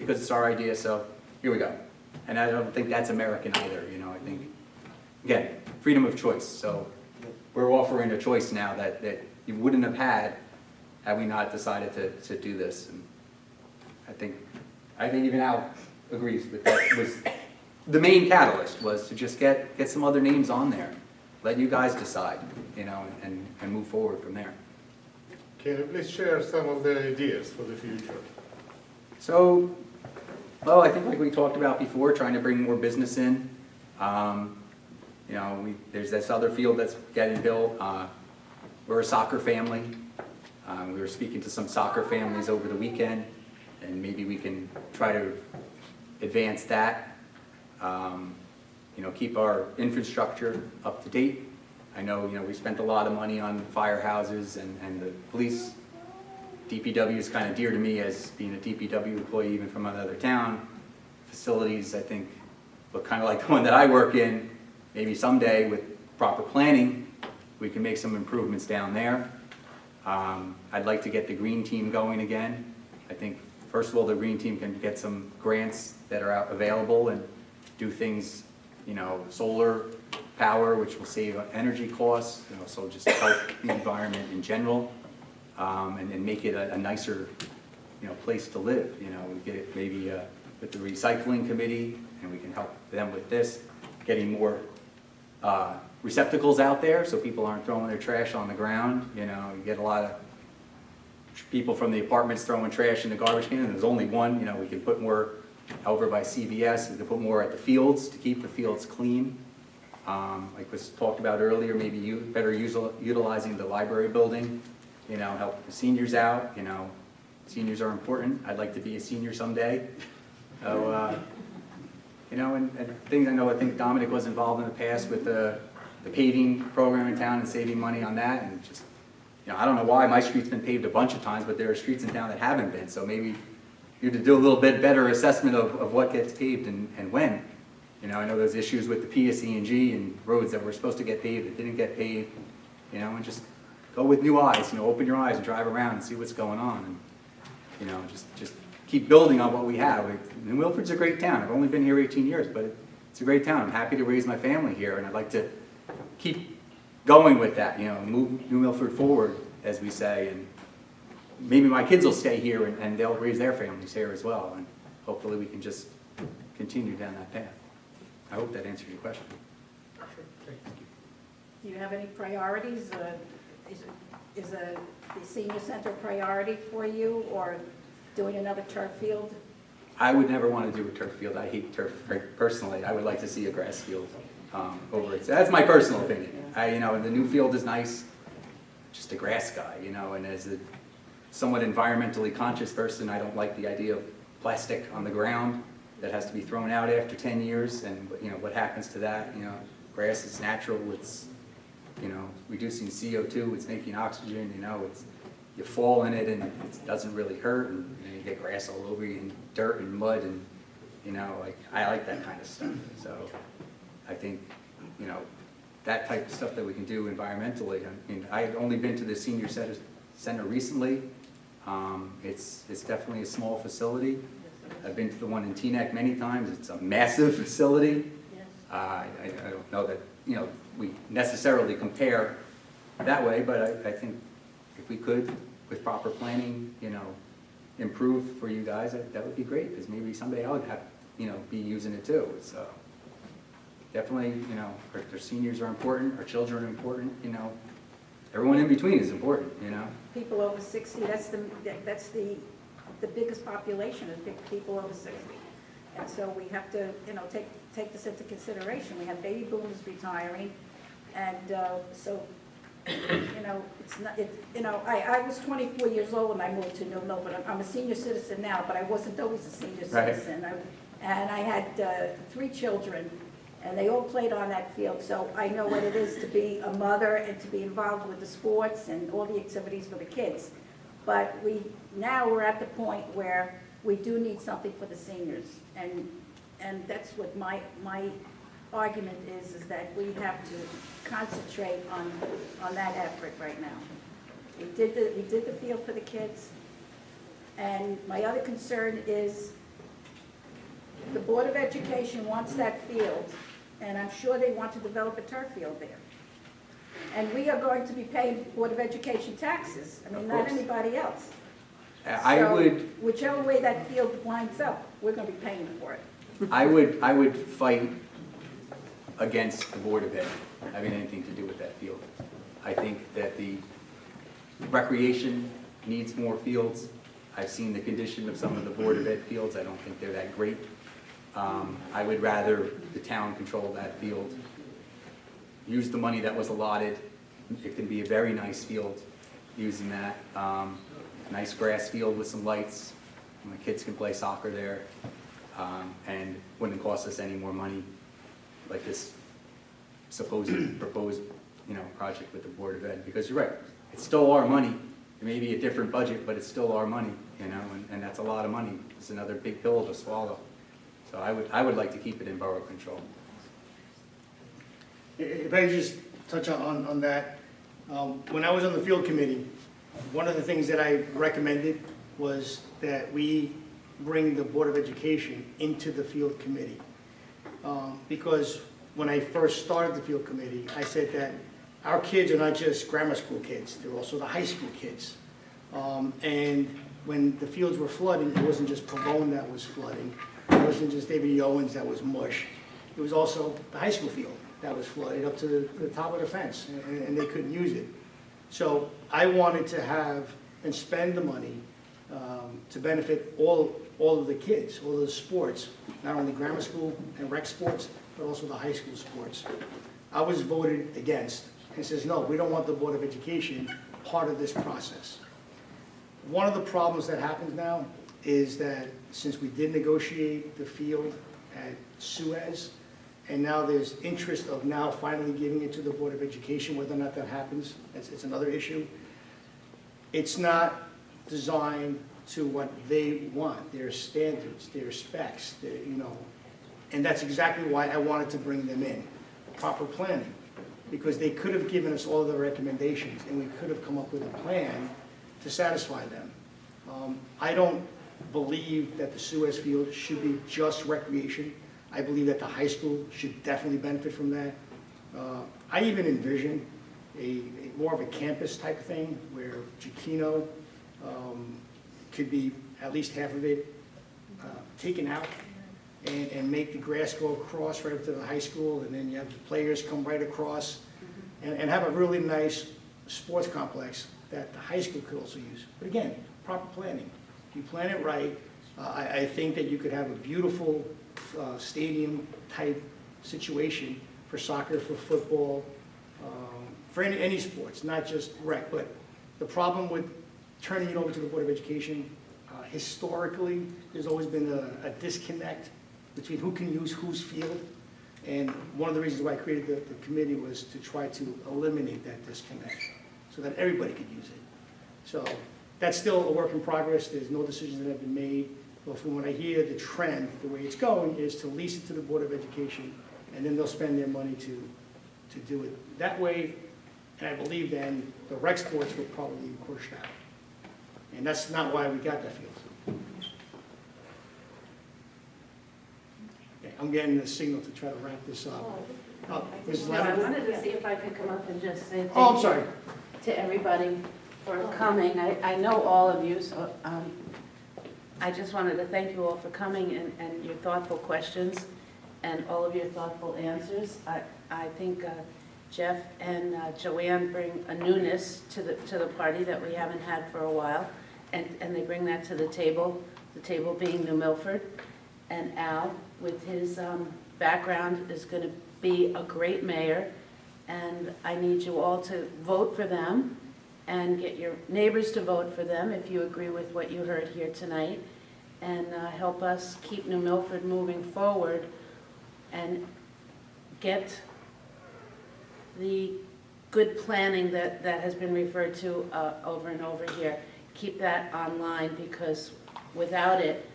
because it's our idea, so here we go. And I don't think that's American either, you know, I think, again, freedom of choice. So we're offering a choice now that you wouldn't have had we not decided to do this. And I think even Al agrees with that. Was the main catalyst was to just get some other names on there. Let you guys decide, you know, and move forward from there. Can you please share some of the ideas for the future? So, well, I think like we talked about before, trying to bring more business in. You know, there's this other field that's getting built. We're a soccer family. We were speaking to some soccer families over the weekend, and maybe we can try to advance that. You know, keep our infrastructure up to date. I know, you know, we spent a lot of money on firehouses and the police. DPW is kind of dear to me as being a DPW employee, even from another town. Facilities, I think, look kind of like the one that I work in. Maybe someday, with proper planning, we can make some improvements down there. I'd like to get the green team going again. I think, first of all, the green team can get some grants that are out available and do things, you know, solar power, which will save energy costs, you know, so just help the environment in general, and make it a nicer, you know, place to live. You know, we get it maybe with the recycling committee, and we can help them with this, getting more receptacles out there so people aren't throwing their trash on the ground. You know, you get a lot of people from the apartments throwing trash in the garbage can, and there's only one. You know, we can put more over by CVS. We can put more at the fields to keep the fields clean. Like was talked about earlier, maybe better utilizing the library building. You know, help the seniors out. You know, seniors are important. I'd like to be a senior someday. So, you know, and things I think Dominic was involved in the past with the paving program in town and saving money on that, and just, you know, I don't know why my street's been paved a bunch of times, but there are streets in town that haven't been. So maybe you have to do a little bit better assessment of what gets paved and when. You know, I know there's issues with the PSE&G and roads that were supposed to get paved that didn't get paved. You know, and just go with new eyes. You know, open your eyes and drive around and see what's going on. And, you know, just keep building on what we have. New Milford's a great town. I've only been here 18 years, but it's a great town. I'm happy to raise my family here, and I'd like to keep going with that. You know, move New Milford forward, as we say, and maybe my kids will stay here and they'll raise their families here as well. And hopefully we can just continue down that path. I hope that answers your question. Do you have any priorities? Is the senior center a priority for you, or doing another turf field? I would never want to do a turf field. I hate turf personally. I would like to see a grass field over it. So that's my personal opinion. You know, the new field is nice. Just a grass guy, you know, and as a somewhat environmentally conscious person, I don't like the idea of plastic on the ground that has to be thrown out after 10 years, and you know, what happens to that. You know, grass is natural, it's, you know, reducing CO2, it's making oxygen, you know, it's, you fall in it and it doesn't really hurt, and you know, you get grass all over you and dirt and mud, and you know, like, I like that kind of stuff. So I think, you know, that type of stuff that we can do environmentally. I mean, I've only been to the senior center recently. It's definitely a small facility. I've been to the one in Teaneck many times. It's a massive facility. Yes. I don't know that, you know, we necessarily compare that way, but I think if we could, with proper planning, you know, improve for you guys, that would be great, because maybe someday I would have, you know, be using it too. So definitely, you know, our seniors are important, our children are important, you know, everyone in between is important, you know. People over 60, that's the biggest population is people over 60. And so we have to, you know, take this into consideration. We have baby boomers retiring, and so, you know, it's not, you know, I was 24 years old when I moved to New Milford. I'm a senior citizen now, but I wasn't always a senior citizen. Right. And I had 3 children, and they all played on that field, so I know what it is to be a mother and to be involved with the sports and all the activities for the kids. But now we're at the point where we do need something for the seniors, and that's what my argument is that we have to concentrate on that effort right now. We did the field for the kids, and my other concern is the Board of Education wants that field, and I'm sure they want to develop a turf field there. And we are going to be paying Board of Education taxes, I mean, Of not course. anybody else. I So, would, whichever way that field winds up, we're gonna be paying for it. I would fight against the Board of Ed having anything to do with that field. I think that the recreation needs more fields. I've seen the condition of some of the Board of Ed fields, I don't think they're that great. I would rather the town control that field. Use the money that was allotted, it can be a very nice field, using that. Nice grass field with some lights, my kids can play soccer there, and wouldn't cost us any more money like this proposed, project with the Board of Ed, because you're right, it's still our money. It may be a different budget, but it's still our money, and that's a lot of money. It's another big pill to swallow. So I would like to keep it in borough control. If I just touch on that, when I was on the field committee, one of the things that I recommended was that we bring the Board of Education into the field committee. Because when I first started the field committee, I said that our kids are not just grammar school kids, they're also the high school kids. And when the fields were flooding, it wasn't just Pavone that was flooding, it wasn't just David E. Owens that was mush, it was also the high school field that was flooded up to the top of the fence, and they couldn't use it. So I wanted to have and spend the money to benefit all of the kids, all of the sports, not only grammar school and rec sports, but also the high school sports. I was voted against and says, no, we don't want the Board of Education part of this process. One of the problems that happens now is that since we did negotiate the field at Suez, and now there's interest of now finally giving it to the Board of Education, whether or not that happens, it's another issue. It's not designed to what they want, their standards, their specs, and that's exactly why I wanted to bring them in. Proper planning, because they could have given us all the recommendations, and we could have come up with a plan to satisfy them. I don't believe that the Suez field should be just recreation. I believe that the high school should definitely benefit from that. I even envision more of a campus type thing where Giacchino could be at least half of it taken out and make the grass go across right up to the high school, and then you have the players come right across and have a really nice sports complex that the high school could also use. But again, proper planning. If you plan it right, I think that you could have a beautiful stadium type situation for soccer, for football, for any sports, not just rec. But the problem with turning it over to the Board of Education, historically, there's always been a disconnect between who can use whose field. And one of the reasons why I created the committee was to try to eliminate that disconnect so that everybody could use it. So that's still a work in progress. There's no decisions that have been made. But from what I hear, the trend, the way it's going, is to lease it to the Board of Education, and then they'll spend their money to do it that way. And I believe then the rec sports will probably be pushed out. And that's not why we got that field. Okay, I'm getting the signal to try to wrap this up. Mrs. No, I Leonard? wanted to see if I could come up and just say Oh, I'm thank sorry. you to everybody for coming. I know all of you, so I just wanted to thank you all for coming and your thoughtful questions and all of your thoughtful answers. I think Jeff and Joanne bring a newness to the party that we haven't had for a while, and they bring that to the table being New Milford. And Al, with his background, is going to be a great mayor, and I need you all to vote for them and get your neighbors to vote for them if you agree with what you heard here tonight, and help us keep New Milford moving forward and get the good planning that has been referred to over and over here. Keep that online, because without it,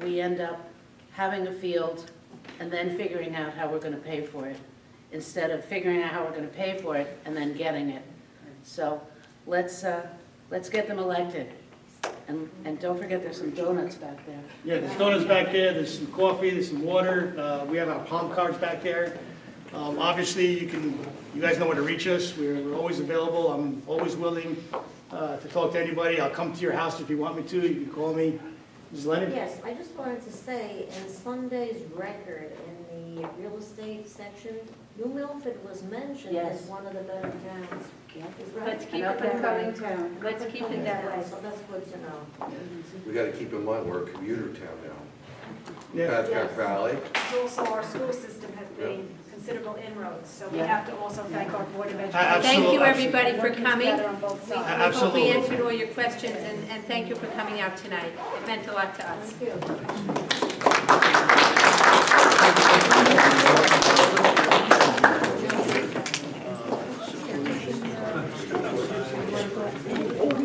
we end up having a field and then figuring out how we're going to pay for it, instead of figuring out how we're going to pay for it and then getting it. So let's get them elected, And don't forget, there's some donuts back there. Yeah, there's donuts back there, there's some coffee, there's some water, we have our palm cards back there. Obviously, you guys know where to reach us, we're always available, I'm always willing to talk to anybody, I'll come to your house if you want me to, you can call me. Ms. Leonard? Yes, I just wanted to say, in Sunday's record, in the real estate section, New Milford was mentioned as Yes. one of the better towns. Is right? Let's keep An it up and that coming way. town. Let's keep it that way. So that's good to know. We gotta keep in mind, we're a commuter town now. Yeah. Patrick Valley, Also, our school system has made considerable inroads, so we Yeah. have to also thank our Board of Education. Absolutely. Thank you, everybody, for Working coming. together on both sides. We hope Absolutely. we answered all your questions, and thank you for coming out tonight. It meant a lot to us. Thank you.